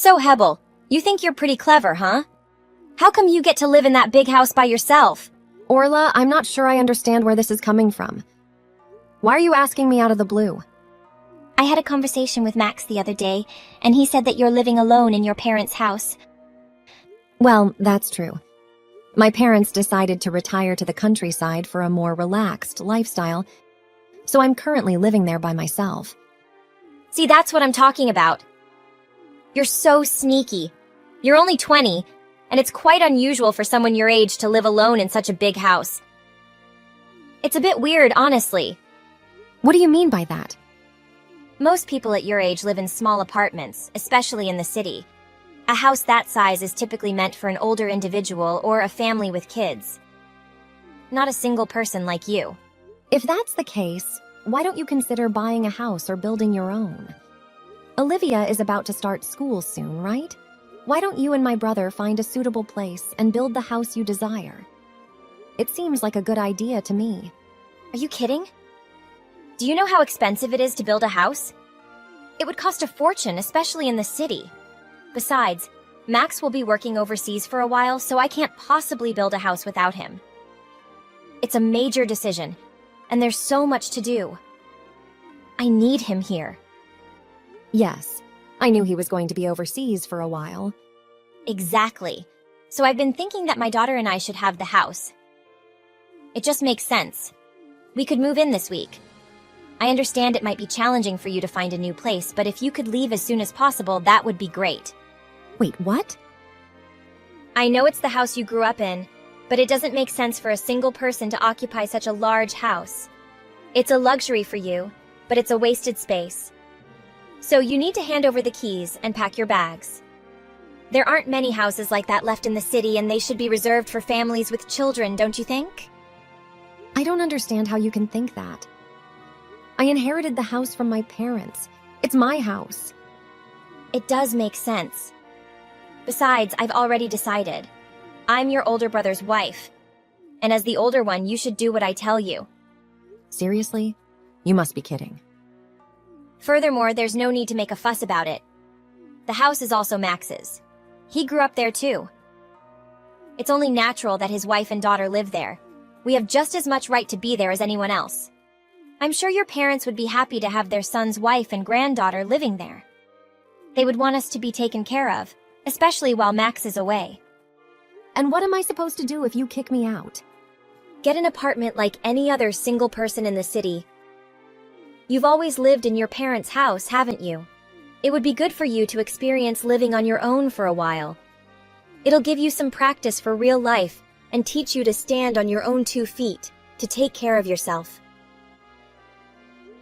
So, Hebel, you think you're pretty clever, huh? How come you get to live in that big house by yourself? Orla, I'm not sure I understand where this is coming from. Why are you asking me out of the blue? I had a conversation with Max the other day, and he said that you're living alone in your parents' house. Well, that's true. My parents decided to retire to the countryside for a more relaxed lifestyle, so I'm currently living there by myself. See, that's what I'm talking about. You're so sneaky. You're only 20, and it's quite unusual for someone your age to live alone in such a big house. It's a bit weird, honestly. What do you mean by that? Most people at your age live in small apartments, especially in the city. A house that size is typically meant for an older individual or a family with kids. Not a single person like you. If that's the case, why don't you consider buying a house or building your own? Olivia is about to start school soon, right? Why don't you and my brother find a suitable place and build the house you desire? It seems like a good idea to me. Are you kidding? Do you know how expensive it is to build a house? It would cost a fortune, especially in the city. Besides, Max will be working overseas for a while, so I can't possibly build a house without him. It's a major decision, and there's so much to do. I need him here. Yes, I knew he was going to be overseas for a while. Exactly. So I've been thinking that my daughter and I should have the house. It just makes sense. We could move in this week. I understand it might be challenging for you to find a new place, but if you could leave as soon as possible, that would be great. Wait, what? I know it's the house you grew up in, but it doesn't make sense for a single person to occupy such a large house. It's a luxury for you, but it's a wasted space. So you need to hand over the keys and pack your bags. There aren't many houses like that left in the city, and they should be reserved for families with children, don't you think? I don't understand how you can think that. I inherited the house from my parents. It's my house. It does make sense. Besides, I've already decided. I'm your older brother's wife. And as the older one, you should do what I tell you. Seriously? You must be kidding. Furthermore, there's no need to make a fuss about it. The house is also Max's. He grew up there too. It's only natural that his wife and daughter live there. We have just as much right to be there as anyone else. I'm sure your parents would be happy to have their son's wife and granddaughter living there. They would want us to be taken care of, especially while Max is away. And what am I supposed to do if you kick me out? Get an apartment like any other single person in the city. You've always lived in your parents' house, haven't you? It would be good for you to experience living on your own for a while. It'll give you some practice for real life and teach you to stand on your own 2 feet, to take care of yourself.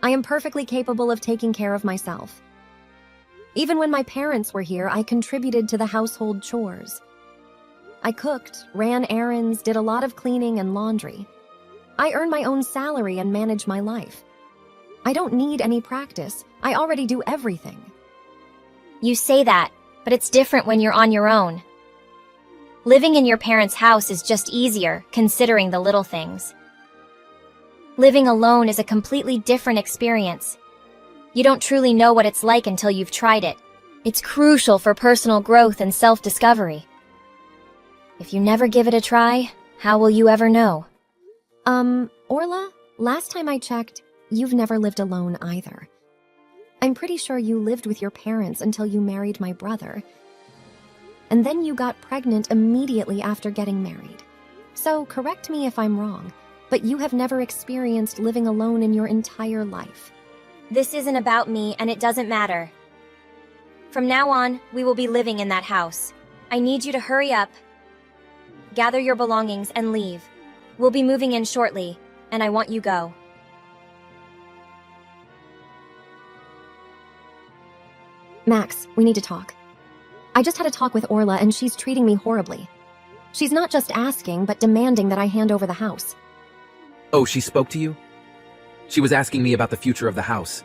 I am perfectly capable of taking care of myself. Even when my parents were here, I contributed to the household chores. I cooked, ran errands, did a lot of cleaning and laundry. I earn my own salary and manage my life. I don't need any practice. I already do everything. You say that, but it's different when you're on your own. Living in your parents' house is just easier, considering the little things. Living alone is a completely different experience. You don't truly know what it's like until you've tried it. It's crucial for personal growth and self-discovery. If you never give it a try, how will you ever know? Orla, last time I checked, you've never lived alone either. I'm pretty sure you lived with your parents until you married my brother. And then you got pregnant immediately after getting married. So correct me if I'm wrong, but you have never experienced living alone in your entire life. This isn't about me, and it doesn't matter. From now on, we will be living in that house. I need you to hurry up, gather your belongings, and leave. We'll be moving in shortly, and I want you go. Max, we need to talk. I just had a talk with Orla, and she's treating me horribly. She's not just asking, but demanding that I hand over the house. Oh, she spoke to you? She was asking me about the future of the house.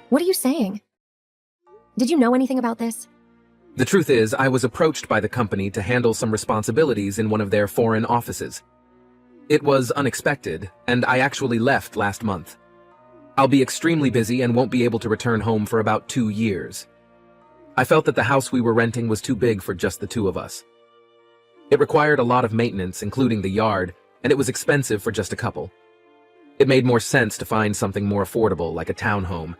What are you saying? Did you know anything about this? The truth is, I was approached by the company to handle some responsibilities in one of their foreign offices. It was unexpected, and I actually left last month. I'll be extremely busy and won't be able to return home for about 2 years. I felt that the house we were renting was too big for just the two of us. It required a lot of maintenance, including the yard, and it was expensive for just a couple. It made more sense to find something more affordable, like a townhome.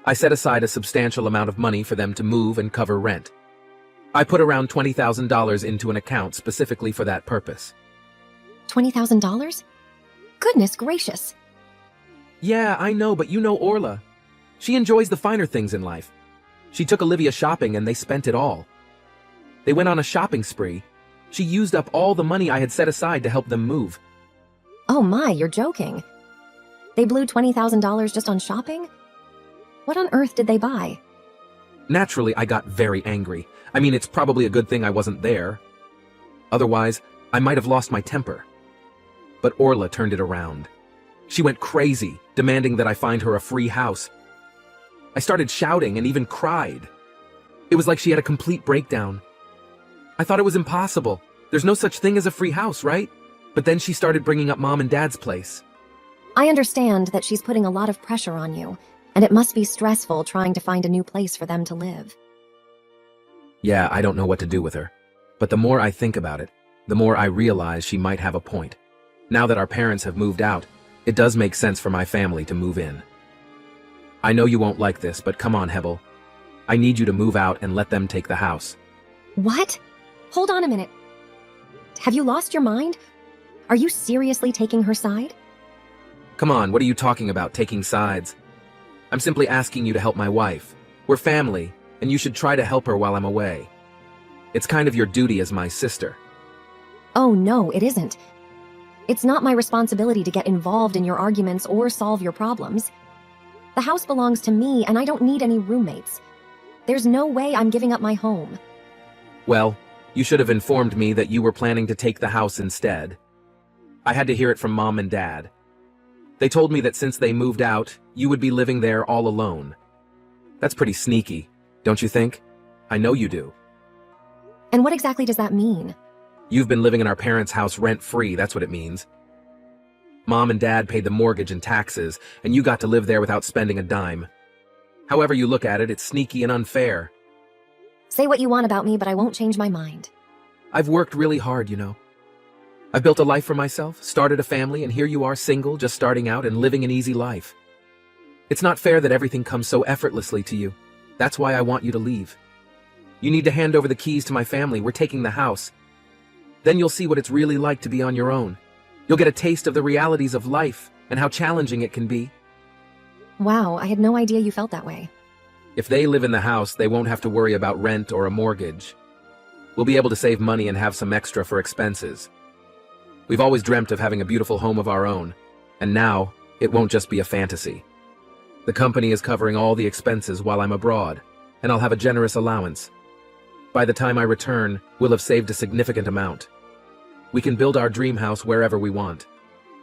I set aside a substantial amount of money for them to move and cover rent. I put around $20,000 into an account specifically for that purpose. $20,000? Goodness gracious. Yeah, I know, but you know Orla. She enjoys the finer things in life. She took Olivia shopping and they spent it all. They went on a shopping spree. She used up all the money I had set aside to help them move. Oh my, you're joking. They blew $20,000 just on shopping? What on earth did they buy? Naturally, I got very angry. I mean, it's probably a good thing I wasn't there. Otherwise, I might have lost my temper. But Orla turned it around. She went crazy, demanding that I find her a free house. I started shouting and even cried. It was like she had a complete breakdown. I thought it was impossible. There's no such thing as a free house, right? But then she started bringing up Mom and Dad's place. I understand that she's putting a lot of pressure on you, and it must be stressful trying to find a new place for them to live. Yeah, I don't know what to do with her. But the more I think about it, the more I realize she might have a point. Now that our parents have moved out, it does make sense for my family to move in. I know you won't like this, but come on, Hebel. I need you to move out and let them take the house. What? Hold on a minute. Have you lost your mind? Are you seriously taking her side? Come on, what are you talking about, taking sides? I'm simply asking you to help my wife. We're family, and you should try to help her while I'm away. It's kind of your duty as my sister. Oh no, it isn't. It's not my responsibility to get involved in your arguments or solve your problems. The house belongs to me, and I don't need any roommates. There's no way I'm giving up my home. Well, you should have informed me that you were planning to take the house instead. I had to hear it from Mom and Dad. They told me that since they moved out, you would be living there all alone. That's pretty sneaky, don't you think? I know you do. And what exactly does that mean? You've been living in our parents' house rent-free, that's what it means. Mom and Dad paid the mortgage and taxes, and you got to live there without spending a dime. However you look at it, it's sneaky and unfair. Say what you want about me, but I won't change my mind. I've worked really hard, you know. I've built a life for myself, started a family, and here you are single, just starting out and living an easy life. It's not fair that everything comes so effortlessly to you. That's why I want you to leave. You need to hand over the keys to my family. We're taking the house. Then you'll see what it's really like to be on your own. You'll get a taste of the realities of life and how challenging it can be. Wow, I had no idea you felt that way. If they live in the house, they won't have to worry about rent or a mortgage. We'll be able to save money and have some extra for expenses. We've always dreamt of having a beautiful home of our own, and now it won't just be a fantasy. The company is covering all the expenses while I'm abroad, and I'll have a generous allowance. By the time I return, we'll have saved a significant amount. We can build our dream house wherever we want.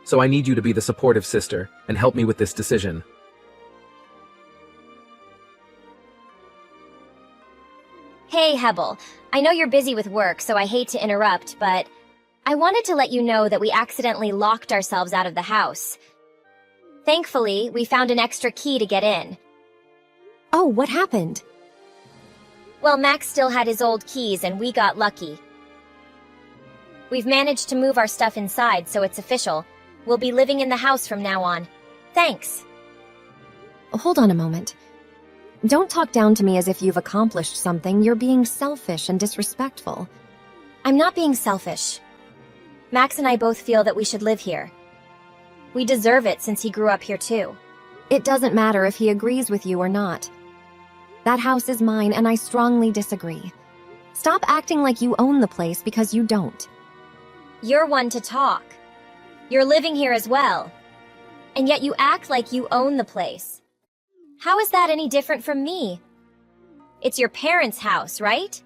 So I need you to be the supportive sister and help me with this decision. Hey, Hebel. I know you're busy with work, so I hate to interrupt, but I wanted to let you know that we accidentally locked ourselves out of the house. Thankfully, we found an extra key to get in. Oh, what happened? Well, Max still had his old keys and we got lucky. We've managed to move our stuff inside, so it's official. We'll be living in the house from now on. Thanks. Hold on a moment. Don't talk down to me as if you've accomplished something. You're being selfish and disrespectful. I'm not being selfish. Max and I both feel that we should live here. We deserve it since he grew up here too. It doesn't matter if he agrees with you or not. That house is mine, and I strongly disagree. Stop acting like you own the place because you don't. You're one to talk. You're living here as well. And yet you act like you own the place. How is that any different from me? It's your parents' house, right?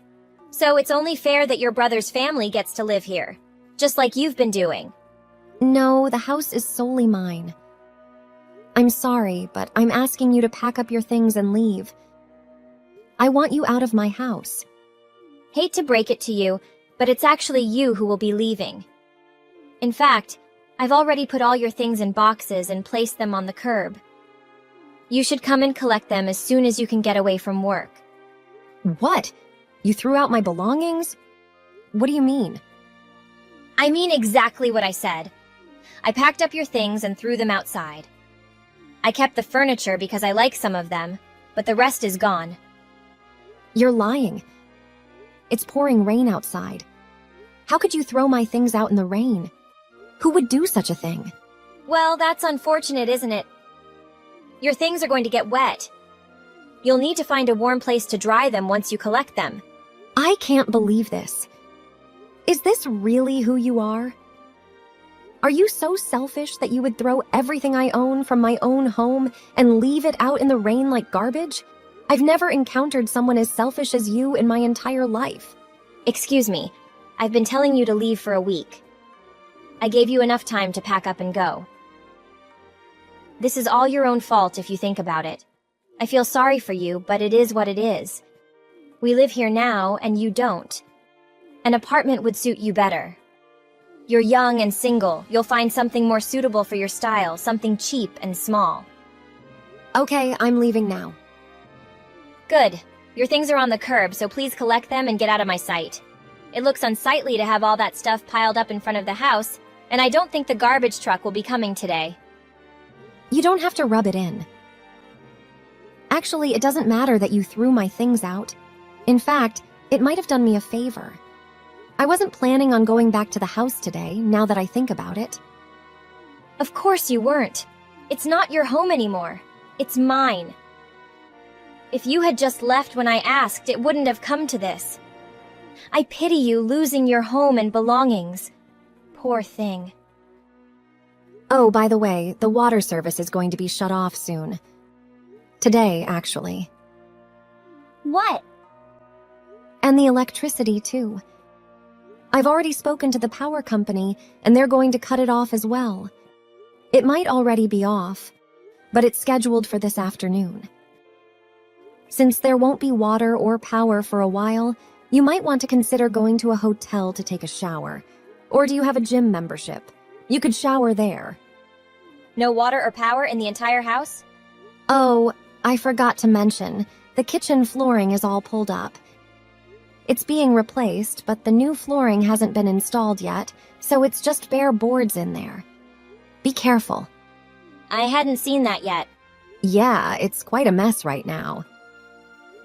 So it's only fair that your brother's family gets to live here, just like you've been doing. No, the house is solely mine. I'm sorry, but I'm asking you to pack up your things and leave. I want you out of my house. Hate to break it to you, but it's actually you who will be leaving. In fact, I've already put all your things in boxes and placed them on the curb. You should come and collect them as soon as you can get away from work. What? You threw out my belongings? What do you mean? I mean exactly what I said. I packed up your things and threw them outside. I kept the furniture because I like some of them, but the rest is gone. You're lying. It's pouring rain outside. How could you throw my things out in the rain? Who would do such a thing? Well, that's unfortunate, isn't it? Your things are going to get wet. You'll need to find a warm place to dry them once you collect them. I can't believe this. Is this really who you are? Are you so selfish that you would throw everything I own from my own home and leave it out in the rain like garbage? I've never encountered someone as selfish as you in my entire life. Excuse me, I've been telling you to leave for a week. I gave you enough time to pack up and go. This is all your own fault if you think about it. I feel sorry for you, but it is what it is. We live here now, and you don't. An apartment would suit you better. You're young and single. You'll find something more suitable for your style, something cheap and small. Okay, I'm leaving now. Good. Your things are on the curb, so please collect them and get out of my sight. It looks unsightly to have all that stuff piled up in front of the house, and I don't think the garbage truck will be coming today. You don't have to rub it in. Actually, it doesn't matter that you threw my things out. In fact, it might have done me a favor. I wasn't planning on going back to the house today, now that I think about it. Of course you weren't. It's not your home anymore. It's mine. If you had just left when I asked, it wouldn't have come to this. I pity you losing your home and belongings. Poor thing. Oh, by the way, the water service is going to be shut off soon. Today, actually. What? And the electricity, too. I've already spoken to the power company, and they're going to cut it off as well. It might already be off, but it's scheduled for this afternoon. Since there won't be water or power for a while, you might want to consider going to a hotel to take a shower. Or do you have a gym membership? You could shower there. No water or power in the entire house? Oh, I forgot to mention, the kitchen flooring is all pulled up. It's being replaced, but the new flooring hasn't been installed yet, so it's just bare boards in there. Be careful. I hadn't seen that yet. Yeah, it's quite a mess right now.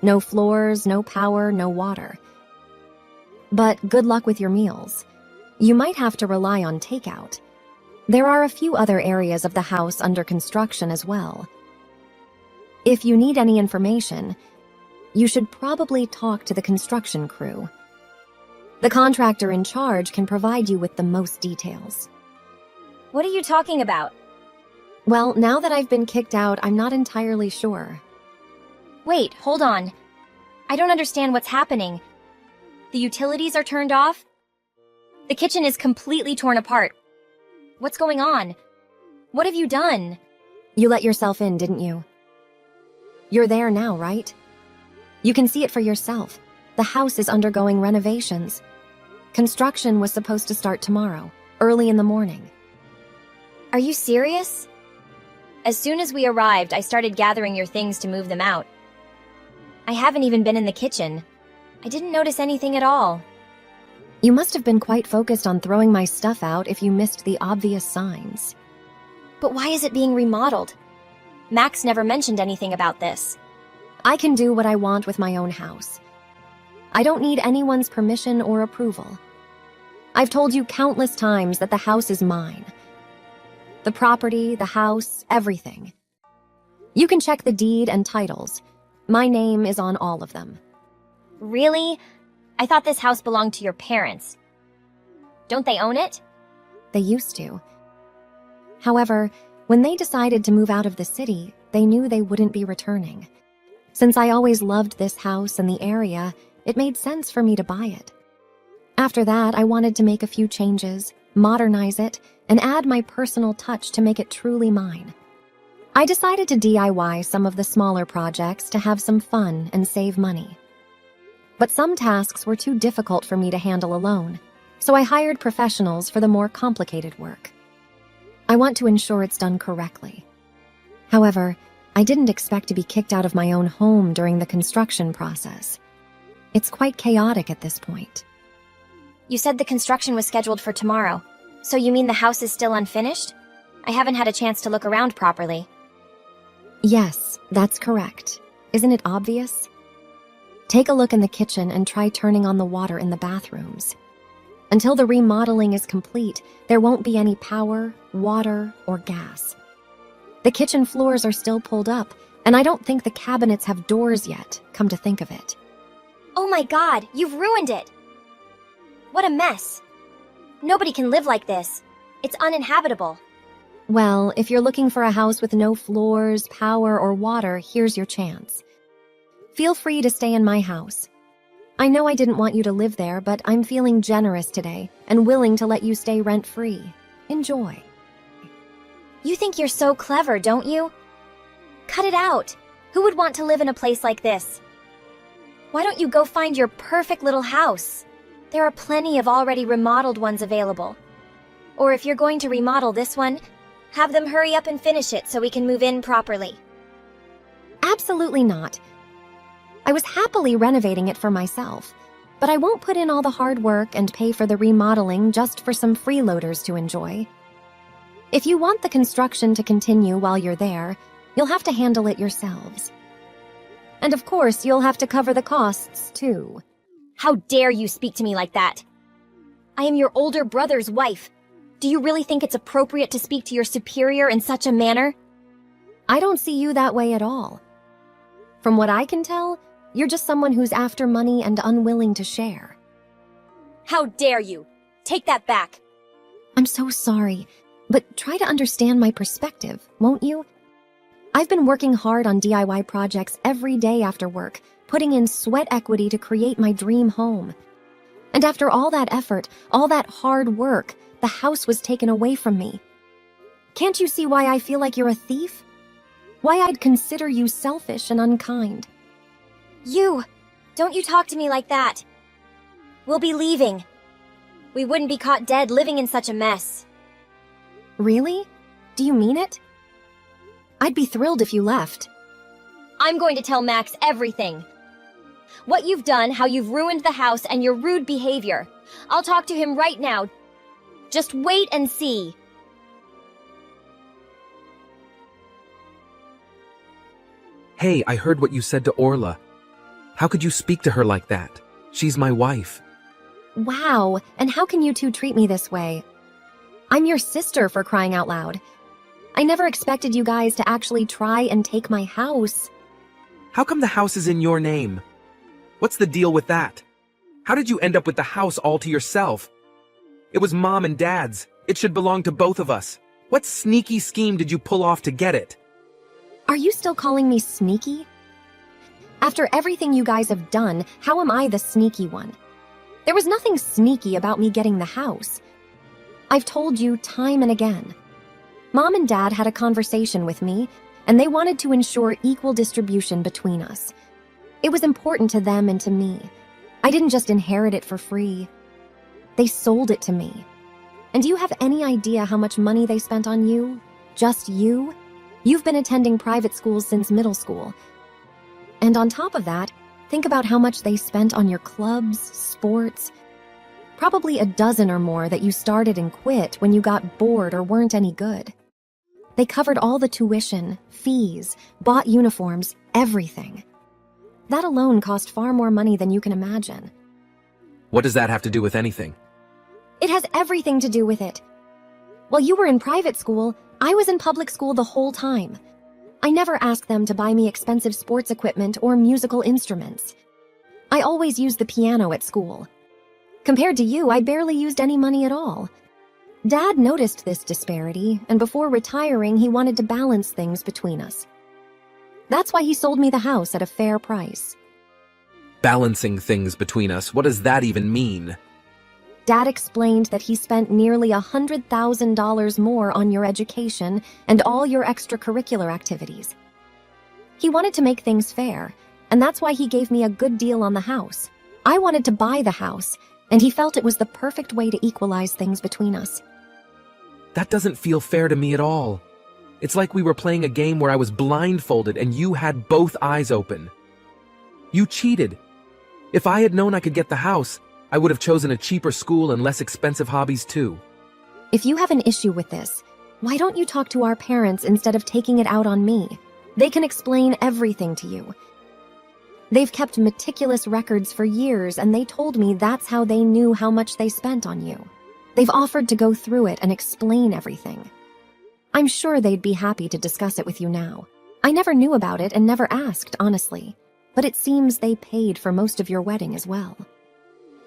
No floors, no power, no water. But good luck with your meals. You might have to rely on takeout. There are a few other areas of the house under construction as well. If you need any information, you should probably talk to the construction crew. The contractor in charge can provide you with the most details. What are you talking about? Well, now that I've been kicked out, I'm not entirely sure. Wait, hold on. I don't understand what's happening. The utilities are turned off? The kitchen is completely torn apart. What's going on? What have you done? You let yourself in, didn't you? You're there now, right? You can see it for yourself. The house is undergoing renovations. Construction was supposed to start tomorrow, early in the morning. Are you serious? As soon as we arrived, I started gathering your things to move them out. I haven't even been in the kitchen. I didn't notice anything at all. You must have been quite focused on throwing my stuff out if you missed the obvious signs. But why is it being remodeled? Max never mentioned anything about this. I can do what I want with my own house. I don't need anyone's permission or approval. I've told you countless times that the house is mine. The property, the house, everything. You can check the deed and titles. My name is on all of them. Really? I thought this house belonged to your parents. Don't they own it? They used to. However, when they decided to move out of the city, they knew they wouldn't be returning. Since I always loved this house and the area, it made sense for me to buy it. After that, I wanted to make a few changes, modernize it, and add my personal touch to make it truly mine. I decided to DIY some of the smaller projects to have some fun and save money. But some tasks were too difficult for me to handle alone, so I hired professionals for the more complicated work. I want to ensure it's done correctly. However, I didn't expect to be kicked out of my own home during the construction process. It's quite chaotic at this point. You said the construction was scheduled for tomorrow. So you mean the house is still unfinished? I haven't had a chance to look around properly. Yes, that's correct. Isn't it obvious? Take a look in the kitchen and try turning on the water in the bathrooms. Until the remodeling is complete, there won't be any power, water, or gas. The kitchen floors are still pulled up, and I don't think the cabinets have doors yet, come to think of it. Oh my god, you've ruined it! What a mess. Nobody can live like this. It's uninhabitable. Well, if you're looking for a house with no floors, power, or water, here's your chance. Feel free to stay in my house. I know I didn't want you to live there, but I'm feeling generous today and willing to let you stay rent-free. Enjoy. You think you're so clever, don't you? Cut it out. Who would want to live in a place like this? Why don't you go find your perfect little house? There are plenty of already remodeled ones available. Or if you're going to remodel this one, have them hurry up and finish it so we can move in properly. Absolutely not. I was happily renovating it for myself, but I won't put in all the hard work and pay for the remodeling just for some freeloaders to enjoy. If you want the construction to continue while you're there, you'll have to handle it yourselves. And of course, you'll have to cover the costs, too. How dare you speak to me like that? I am your older brother's wife. Do you really think it's appropriate to speak to your superior in such a manner? I don't see you that way at all. From what I can tell, you're just someone who's after money and unwilling to share. How dare you? Take that back. I'm so sorry, but try to understand my perspective, won't you? I've been working hard on DIY projects every day after work, putting in sweat equity to create my dream home. And after all that effort, all that hard work, the house was taken away from me. Can't you see why I feel like you're a thief? Why I'd consider you selfish and unkind? Don't you talk to me like that. We'll be leaving. We wouldn't be caught dead living in such a mess. Really? Do you mean it? I'd be thrilled if you left. I'm going to tell Max everything. What you've done, how you've ruined the house, and your rude behavior. I'll talk to him right now. Just wait and see. Hey, I heard what you said to Orla. How could you speak to her like that? She's my wife. Wow, and how can you two treat me this way? I'm your sister, for crying out loud. I never expected you guys to actually try and take my house. How come the house is in your name? What's the deal with that? How did you end up with the house all to yourself? It was Mom and Dad's. It should belong to both of us. What sneaky scheme did you pull off to get it? Are you still calling me sneaky? After everything you guys have done, how am I the sneaky one? There was nothing sneaky about me getting the house. I've told you time and again. Mom and Dad had a conversation with me, and they wanted to ensure equal distribution between us. It was important to them and to me. I didn't just inherit it for free. They sold it to me. And do you have any idea how much money they spent on you? Just you? You've been attending private schools since middle school. And on top of that, think about how much they spent on your clubs, sports. Probably a dozen or more that you started and quit when you got bored or weren't any good. They covered all the tuition, fees, bought uniforms, everything. That alone cost far more money than you can imagine. What does that have to do with anything? It has everything to do with it. While you were in private school, I was in public school the whole time. I never asked them to buy me expensive sports equipment or musical instruments. I always used the piano at school. Compared to you, I barely used any money at all. Dad noticed this disparity, and before retiring, he wanted to balance things between us. That's why he sold me the house at a fair price. Balancing things between us, what does that even mean? Dad explained that he spent nearly $100,000 more on your education and all your extracurricular activities. He wanted to make things fair, and that's why he gave me a good deal on the house. I wanted to buy the house, and he felt it was the perfect way to equalize things between us. That doesn't feel fair to me at all. It's like we were playing a game where I was blindfolded and you had both eyes open. You cheated. If I had known I could get the house, I would have chosen a cheaper school and less expensive hobbies too. If you have an issue with this, why don't you talk to our parents instead of taking it out on me? They can explain everything to you. They've kept meticulous records for years, and they told me that's how they knew how much they spent on you. They've offered to go through it and explain everything. I'm sure they'd be happy to discuss it with you now. I never knew about it and never asked, honestly. But it seems they paid for most of your wedding as well.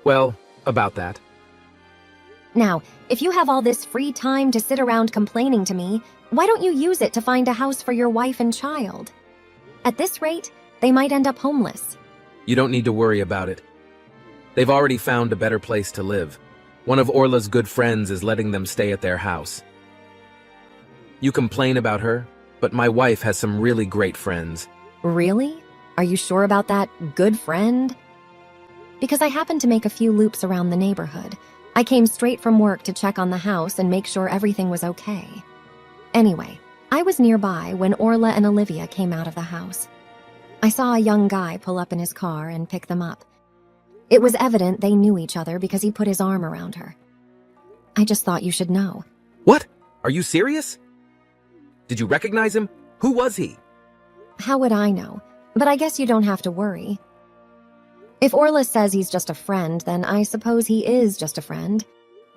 Well, about that. Now, if you have all this free time to sit around complaining to me, why don't you use it to find a house for your wife and child? At this rate, they might end up homeless. You don't need to worry about it. They've already found a better place to live. One of Orla's good friends is letting them stay at their house. You complain about her, but my wife has some really great friends. Really? Are you sure about that good friend? Because I happened to make a few loops around the neighborhood. I came straight from work to check on the house and make sure everything was okay. Anyway, I was nearby when Orla and Olivia came out of the house. I saw a young guy pull up in his car and pick them up. It was evident they knew each other because he put his arm around her. I just thought you should know. What? Are you serious? Did you recognize him? Who was he? How would I know? But I guess you don't have to worry. If Orla says he's just a friend, then I suppose he is just a friend.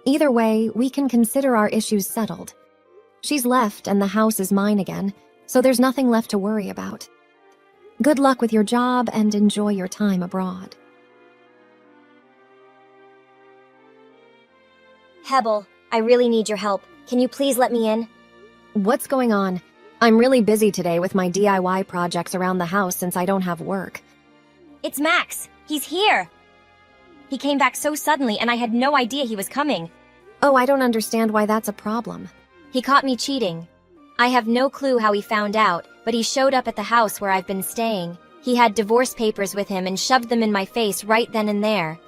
Either way, we can consider our issues settled. She's left and the house is mine again, so there's nothing left to worry about. Good luck with your job and enjoy your time abroad. Hebel, I really need your help. Can you please let me in? What's going on? I'm really busy today with my DIY projects around the house since I don't have work. It's Max. He's here. He came back so suddenly and I had no idea he was coming. Oh, I don't understand why that's a problem. He caught me cheating. I have no clue how he found out, but he showed up at the house where I've been staying. He had divorce papers with him and shoved them in my face right then and there.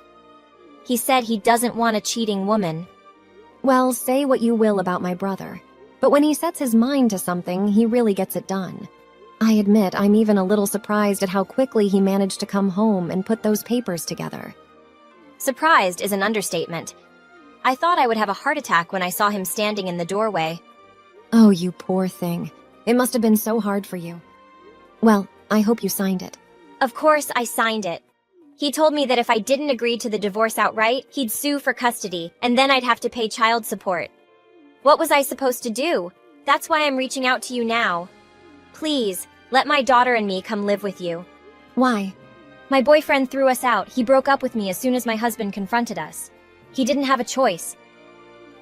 He said he doesn't want a cheating woman. Well, say what you will about my brother, but when he sets his mind to something, he really gets it done. I admit I'm even a little surprised at how quickly he managed to come home and put those papers together. Surprised is an understatement. I thought I would have a heart attack when I saw him standing in the doorway. Oh, you poor thing. It must have been so hard for you. Well, I hope you signed it. Of course I signed it. He told me that if I didn't agree to the divorce outright, he'd sue for custody, and then I'd have to pay child support. What was I supposed to do? That's why I'm reaching out to you now. Please, let my daughter and me come live with you. Why? My boyfriend threw us out. He broke up with me as soon as my husband confronted us. He didn't have a choice.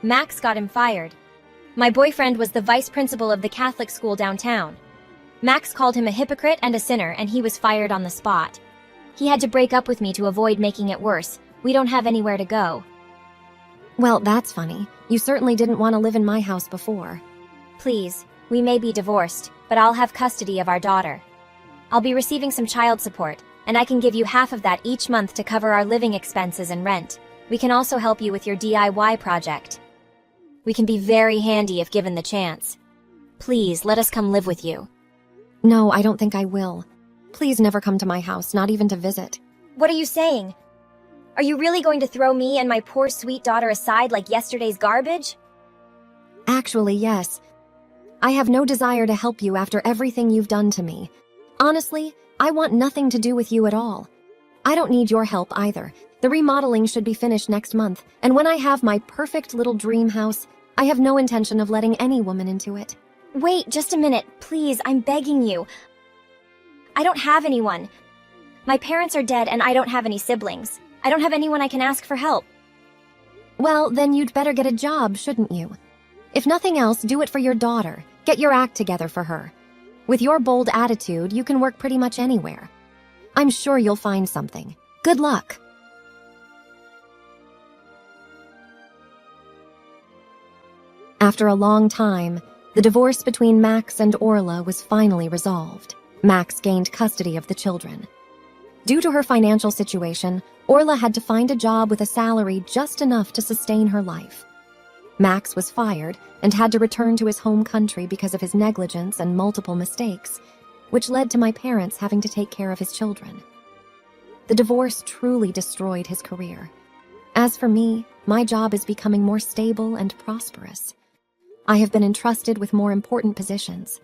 Max got him fired. My boyfriend was the vice principal of the Catholic school downtown. Max called him a hypocrite and a sinner, and he was fired on the spot. He had to break up with me to avoid making it worse. We don't have anywhere to go. Well, that's funny. You certainly didn't want to live in my house before. Please, we may be divorced, but I'll have custody of our daughter. I'll be receiving some child support, and I can give you half of that each month to cover our living expenses and rent. We can also help you with your DIY project. We can be very handy if given the chance. Please, let us come live with you. No, I don't think I will. Please never come to my house, not even to visit. What are you saying? Are you really going to throw me and my poor sweet daughter aside like yesterday's garbage? Actually, yes. I have no desire to help you after everything you've done to me. Honestly, I want nothing to do with you at all. I don't need your help either. The remodeling should be finished next month, and when I have my perfect little dream house, I have no intention of letting any woman into it. Wait, just a minute. Please, I'm begging you. I don't have anyone. My parents are dead and I don't have any siblings. I don't have anyone I can ask for help. Well, then you'd better get a job, shouldn't you? If nothing else, do it for your daughter. Get your act together for her. With your bold attitude, you can work pretty much anywhere. I'm sure you'll find something. Good luck. After a long time, the divorce between Max and Orla was finally resolved. Max gained custody of the children. Due to her financial situation, Orla had to find a job with a salary just enough to sustain her life. Max was fired and had to return to his home country because of his negligence and multiple mistakes, which led to my parents having to take care of his children. The divorce truly destroyed his career. As for me, my job is becoming more stable and prosperous. I have been entrusted with more important positions.